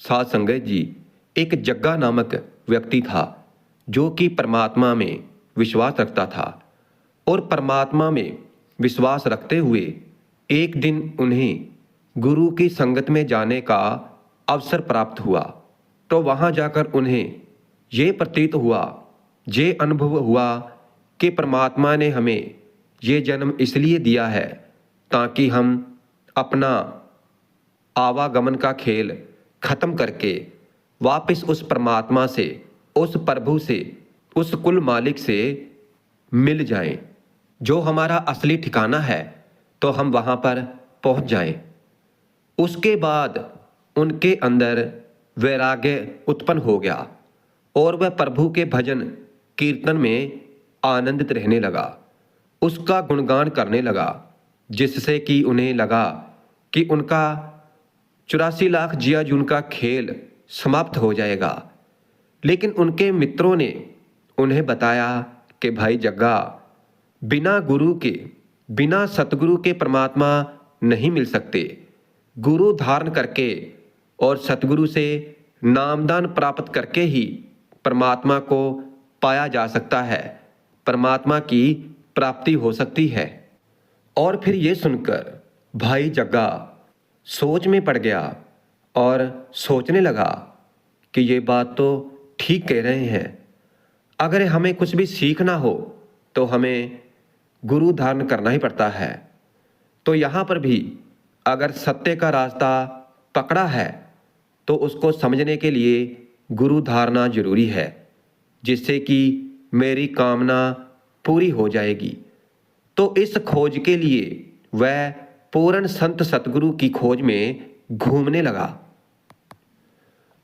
साध संगत जी, एक जग्गा नामक व्यक्ति था जो कि परमात्मा में विश्वास रखता था। और परमात्मा में विश्वास रखते हुए एक दिन उन्हें गुरु की संगत में जाने का अवसर प्राप्त हुआ। तो वहाँ जाकर उन्हें ये प्रतीत हुआ, ये अनुभव हुआ कि परमात्मा ने हमें ये जन्म इसलिए दिया है ताकि हम अपना आवागमन का खेल खत्म करके वापस उस परमात्मा से, उस प्रभु से, उस कुल मालिक से मिल जाएं। जो हमारा असली ठिकाना है तो हम वहाँ पर पहुँच जाएं। उसके बाद उनके अंदर वैराग्य उत्पन्न हो गया और वह प्रभु के भजन कीर्तन में आनंदित रहने लगा, उसका गुणगान करने लगा, जिससे कि उन्हें लगा कि उनका 84 लाख जिया जून का खेल समाप्त हो जाएगा। लेकिन उनके मित्रों ने उन्हें बताया कि भाई जग्गा, बिना गुरु के, बिना सतगुरु के परमात्मा नहीं मिल सकते। गुरु धारण करके और सतगुरु से नामदान प्राप्त करके ही परमात्मा को पाया जा सकता है, परमात्मा की प्राप्ति हो सकती है। और फिर ये सुनकर भाई जग्गा सोच में पड़ गया और सोचने लगा कि ये बात तो ठीक कह रहे हैं। अगर हमें कुछ भी सीखना हो तो हमें गुरु धारण करना ही पड़ता है। तो यहाँ पर भी अगर सत्य का रास्ता पकड़ा है तो उसको समझने के लिए गुरु धारणा जरूरी है, जिससे कि मेरी कामना पूरी हो जाएगी। तो इस खोज के लिए वह पूर्ण संत सतगुरु की खोज में घूमने लगा।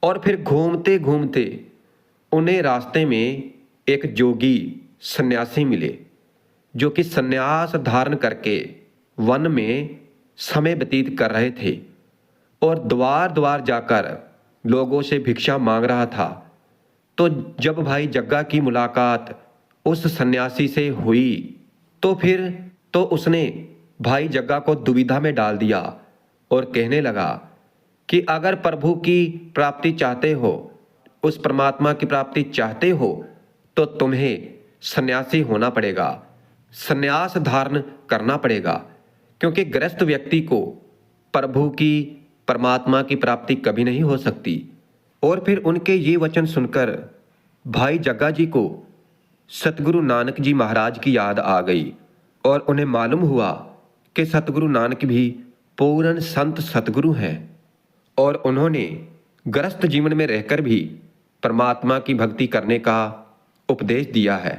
और फिर घूमते घूमते उन्हें रास्ते में एक जोगी सन्यासी मिले, जो कि सन्यास धारण करके वन में समय व्यतीत कर रहे थे और द्वार द्वार जाकर लोगों से भिक्षा मांग रहा था। तो जब भाई जग्गा की मुलाकात उस सन्यासी से हुई तो फिर तो उसने भाई जग्गा को दुविधा में डाल दिया और कहने लगा कि अगर प्रभु की प्राप्ति चाहते हो, उस परमात्मा की प्राप्ति चाहते हो, तो तुम्हें सन्यासी होना पड़ेगा, सन्यास धारण करना पड़ेगा, क्योंकि गृहस्थ व्यक्ति को प्रभु की, परमात्मा की प्राप्ति कभी नहीं हो सकती। और फिर उनके ये वचन सुनकर भाई जग्गा जी को सतगुरु नानक जी महाराज की याद आ गई और उन्हें मालूम हुआ कि सतगुरु नानक भी पूर्ण संत सतगुरु हैं और उन्होंने गृहस्थ जीवन में रहकर भी परमात्मा की भक्ति करने का उपदेश दिया है।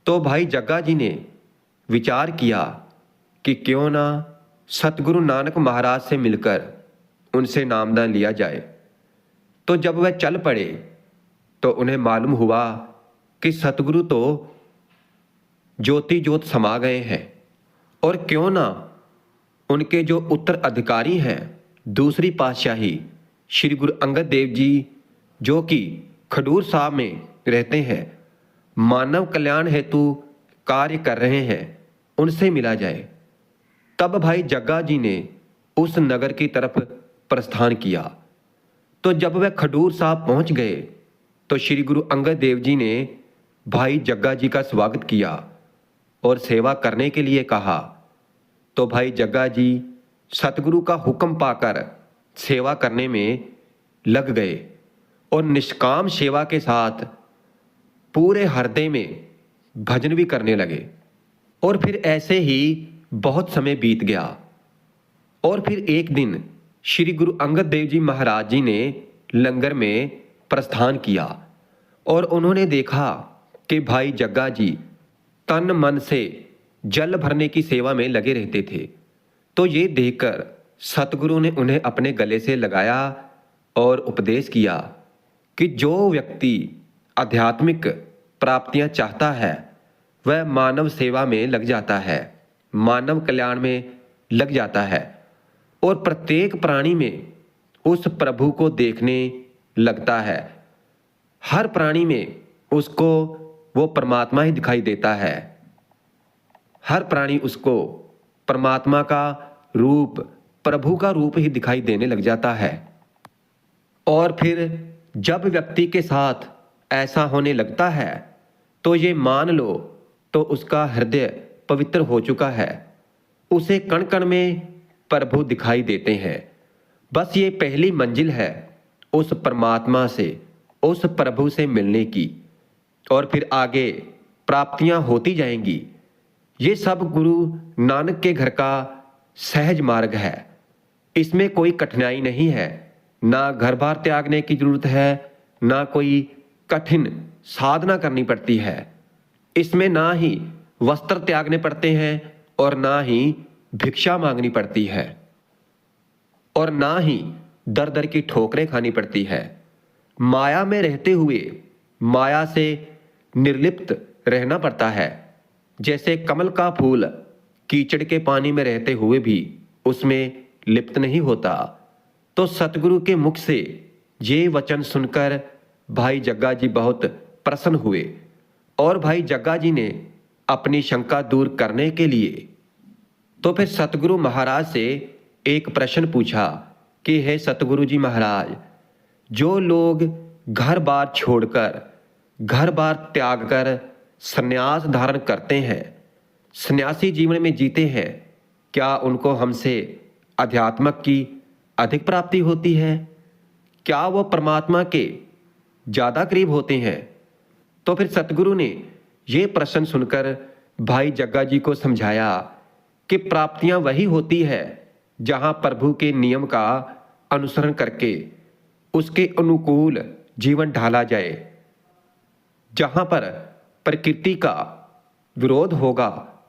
तो भाई जग्गा जी ने विचार किया कि क्यों ना सतगुरु नानक महाराज से मिलकर उनसे नामदान लिया जाए। तो जब वह चल पड़े तो उन्हें मालूम हुआ कि सतगुरु तो ज्योति ज्योत समा गए हैं और क्यों ना उनके जो उत्तराधिकारी हैं दूसरी पातशाही श्री गुरु अंगद देव जी, जो कि खडूर साहब में रहते हैं, मानव कल्याण हेतु कार्य कर रहे हैं, उनसे मिला जाए। तब भाई जग्गा जी ने उस नगर की तरफ प्रस्थान किया। तो जब वह खडूर साहब पहुंच गए तो श्री गुरु अंगद देव जी ने भाई जग्गा जी का स्वागत किया और सेवा करने के लिए कहा। तो भाई जग्गा जी सतगुरु का हुक्म पाकर सेवा करने में लग गए और निष्काम सेवा के साथ पूरे हृदय में भजन भी करने लगे। और फिर ऐसे ही बहुत समय बीत गया और फिर एक दिन श्री गुरु अंगद देव जी महाराज जी ने लंगर में प्रस्थान किया और उन्होंने देखा कि भाई जग्गा जी तन मन से जल भरने की सेवा में लगे रहते थे। तो ये देखकर सतगुरु ने उन्हें अपने गले से लगाया और उपदेश किया कि जो व्यक्ति आध्यात्मिक प्राप्तियां चाहता है वह मानव सेवा में लग जाता है, मानव कल्याण में लग जाता है और प्रत्येक प्राणी में उस प्रभु को देखने लगता है। हर प्राणी में उसको वो परमात्मा ही दिखाई देता है। हर प्राणी उसको परमात्मा का रूप, प्रभु का रूप ही दिखाई देने लग जाता है। और फिर जब व्यक्ति के साथ ऐसा होने लगता है तो ये मान लो तो उसका हृदय पवित्र हो चुका है। उसे कण कण में प्रभु दिखाई देते हैं। बस ये पहली मंजिल है उस परमात्मा से, उस प्रभु से मिलने की, और फिर आगे प्राप्तियां होती जाएंगी। ये सब गुरु नानक के घर का सहज मार्ग है। इसमें कोई कठिनाई नहीं है, ना घर बार त्यागने की जरूरत है, ना कोई कठिन साधना करनी पड़ती है। इसमें ना ही वस्त्र त्यागने पड़ते हैं और ना ही भिक्षा मांगनी पड़ती है और ना ही दर दर की ठोकरें खानी पड़ती है। माया में रहते हुए माया से निर्लिप्त रहना पड़ता है। जैसे कमल का फूल कीचड़ के पानी में रहते हुए भी उसमें लिप्त नहीं होता। तो सतगुरु के मुख से ये वचन सुनकर भाई जग्गा जी बहुत प्रसन्न हुए और भाई जग्गा जी ने अपनी शंका दूर करने के लिए तो फिर सतगुरु महाराज से एक प्रश्न पूछा कि हे सतगुरु जी महाराज, जो लोग घर बार छोड़कर, घर बार त्याग कर संन्यास धारण करते हैं, सन्यासी जीवन में जीते हैं, क्या उनको हमसे अध्यात्म की अधिक प्राप्ति होती है? क्या वो परमात्मा के ज़्यादा करीब होते हैं? तो फिर सतगुरु ने ये प्रश्न सुनकर भाई जग्गा जी को समझाया कि प्राप्तियां वही होती है जहां प्रभु के नियम का अनुसरण करके उसके अनुकूल जीवन ढाला जाए। जहां पर प्रकृति का विरोध होगा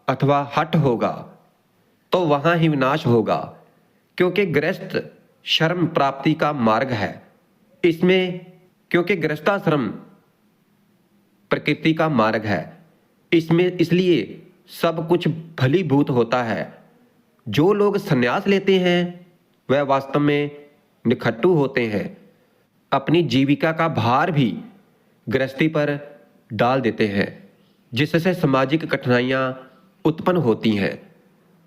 अथवा हठ होगा तो वहां ही विनाश होगा, क्योंकि गृहस्थ शर्म प्राप्ति का मार्ग है। इसमें क्योंकि गृहस्थाश्रम प्रकृति का मार्ग है, इसमें इसलिए सब कुछ फलीभूत होता है। जो लोग संन्यास लेते हैं वह वास्तव में निखट्टू होते हैं, अपनी जीविका का भार भी गृहस्थी पर डाल देते हैं, जिससे सामाजिक कठिनाइयां उत्पन्न होती हैं।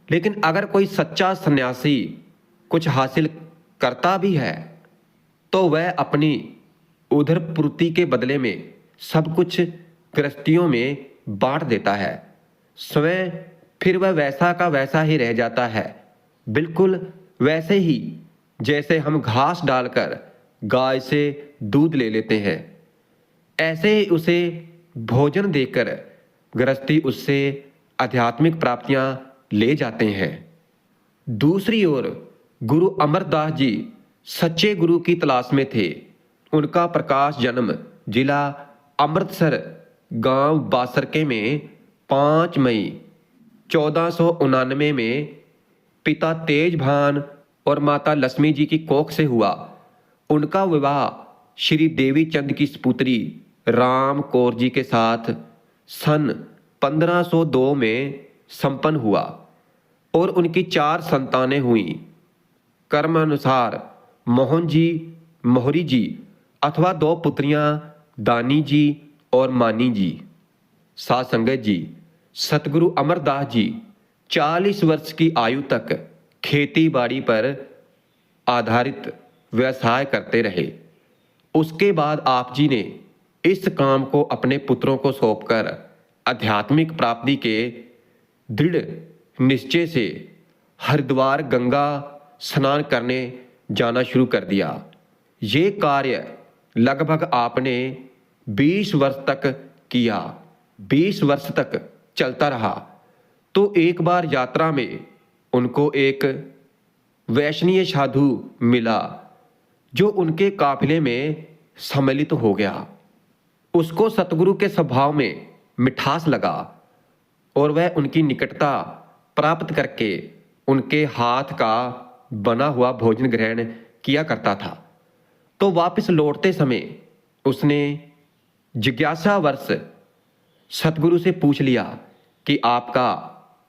लेकिन अगर कोई सच्चा सन्यासी कुछ हासिल करता भी है तो वह अपनी उधर पूर्ति के बदले में सब कुछ गृहस्थियों में बांट देता है। स्वयं फिर वह वैसा का वैसा ही रह जाता है, बिल्कुल वैसे ही जैसे हम घास डालकर गाय से दूध ले लेते हैं। ऐसे ही उसे भोजन देकर गृहस्थी उससे आध्यात्मिक प्राप्तियां ले जाते हैं। दूसरी ओर गुरु अमरदास जी सच्चे गुरु की तलाश में थे। उनका प्रकाश जन्म जिला अमृतसर गांव बासरके में 5 मई 1499 में पिता तेजभान और माता लक्ष्मी जी की कोख से हुआ। उनका विवाह श्री देवी चंद की सपुत्री राम कौर जी के साथ सन 1502 में संपन्न हुआ और उनकी 4 संतानें हुईं। कर्मानुसार मोहन जी, मोहरी जी अथवा 2 पुत्रियां दानी जी और मानी जी। साध संगत जी, सतगुरु अमरदास जी 40 वर्ष की आयु तक खेती बाड़ी पर आधारित व्यवसाय करते रहे। उसके बाद आप जी ने इस काम को अपने पुत्रों को सौंपकर आध्यात्मिक प्राप्ति के दृढ़ निश्चय से हरिद्वार गंगा स्नान करने जाना शुरू कर दिया। ये कार्य लगभग आपने 20 वर्ष तक किया। 20 वर्ष तक चलता रहा तो एक बार यात्रा में उनको एक वैष्णीय साधु मिला जो उनके काफिले में सम्मिलित हो गया। उसको सतगुरु के स्वभाव में मिठास लगा और वह उनकी निकटता प्राप्त करके उनके हाथ का बना हुआ भोजन ग्रहण किया करता था। तो वापस लौटते समय उसने जिज्ञासावश सतगुरु से पूछ लिया कि आपका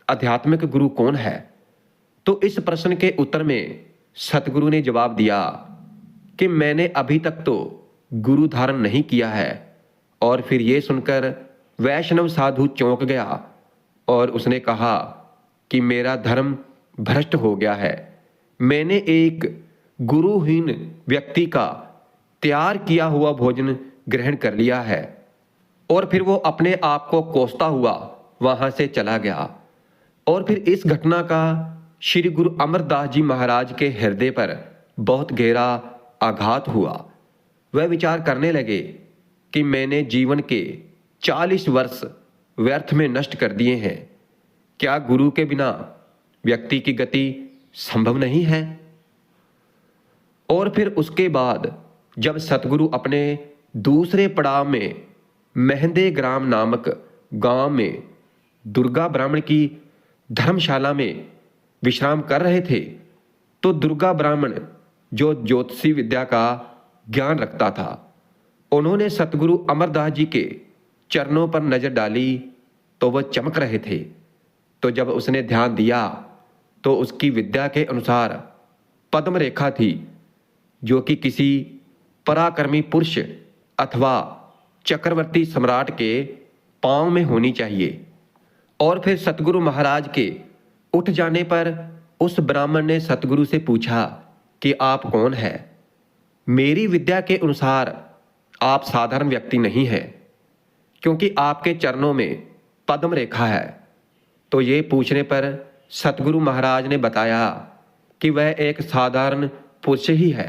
आध्यात्मिक गुरु कौन है। तो इस प्रश्न के उत्तर में सतगुरु ने जवाब दिया कि मैंने अभी तक तो गुरु धारण नहीं किया है। और फिर ये सुनकर वैष्णव साधु चौंक गया और उसने कहा कि मेरा धर्म भ्रष्ट हो गया है। मैंने एक गुरुहीन व्यक्ति का तैयार किया हुआ भोजन ग्रहण कर लिया है। और फिर वो अपने आप को कोसता हुआ वहां से चला गया। और फिर इस घटना का श्री गुरु अमरदास जी महाराज के हृदय पर बहुत गहरा आघात हुआ। वह विचार करने लगे कि मैंने जीवन के 40 वर्ष व्यर्थ में नष्ट कर दिए हैं। क्या गुरु के बिना व्यक्ति की गति संभव नहीं है? और फिर उसके बाद जब सतगुरु अपने दूसरे पड़ाव में मेहंदे ग्राम नामक गांव में दुर्गा ब्राह्मण की धर्मशाला में विश्राम कर रहे थे, तो दुर्गा ब्राह्मण जो ज्योतिषी विद्या का ज्ञान रखता था, उन्होंने सतगुरु अमरदास जी के चरणों पर नजर डाली तो वह चमक रहे थे। तो जब उसने ध्यान दिया तो उसकी विद्या के अनुसार पद्म रेखा थी, जो कि किसी पराक्रमी पुरुष अथवा चक्रवर्ती सम्राट के पांव में होनी चाहिए। और फिर सतगुरु महाराज के उठ जाने पर उस ब्राह्मण ने सतगुरु से पूछा कि आप कौन हैं? मेरी विद्या के अनुसार आप साधारण व्यक्ति नहीं हैं, क्योंकि आपके चरणों में पद्म रेखा है। तो ये पूछने पर सतगुरु महाराज ने बताया कि वह एक साधारण पुरुष ही है।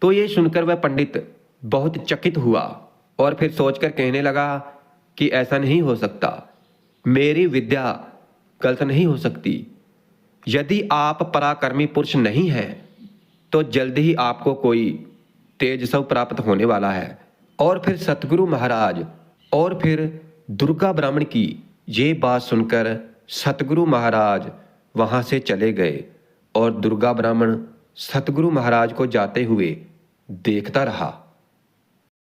तो ये सुनकर वह पंडित बहुत चकित हुआ और फिर सोचकर कहने लगा कि ऐसा नहीं हो सकता, मेरी विद्या गलत नहीं हो सकती। यदि आप पराक्रमी पुरुष नहीं हैं तो जल्द ही आपको कोई तेजस्व प्राप्त होने वाला है। और फिर सतगुरु महाराज और फिर दुर्गा ब्राह्मण की ये बात सुनकर सतगुरु महाराज वहां से चले गए और दुर्गा ब्राह्मण सतगुरु महाराज को जाते हुए देखता रहा।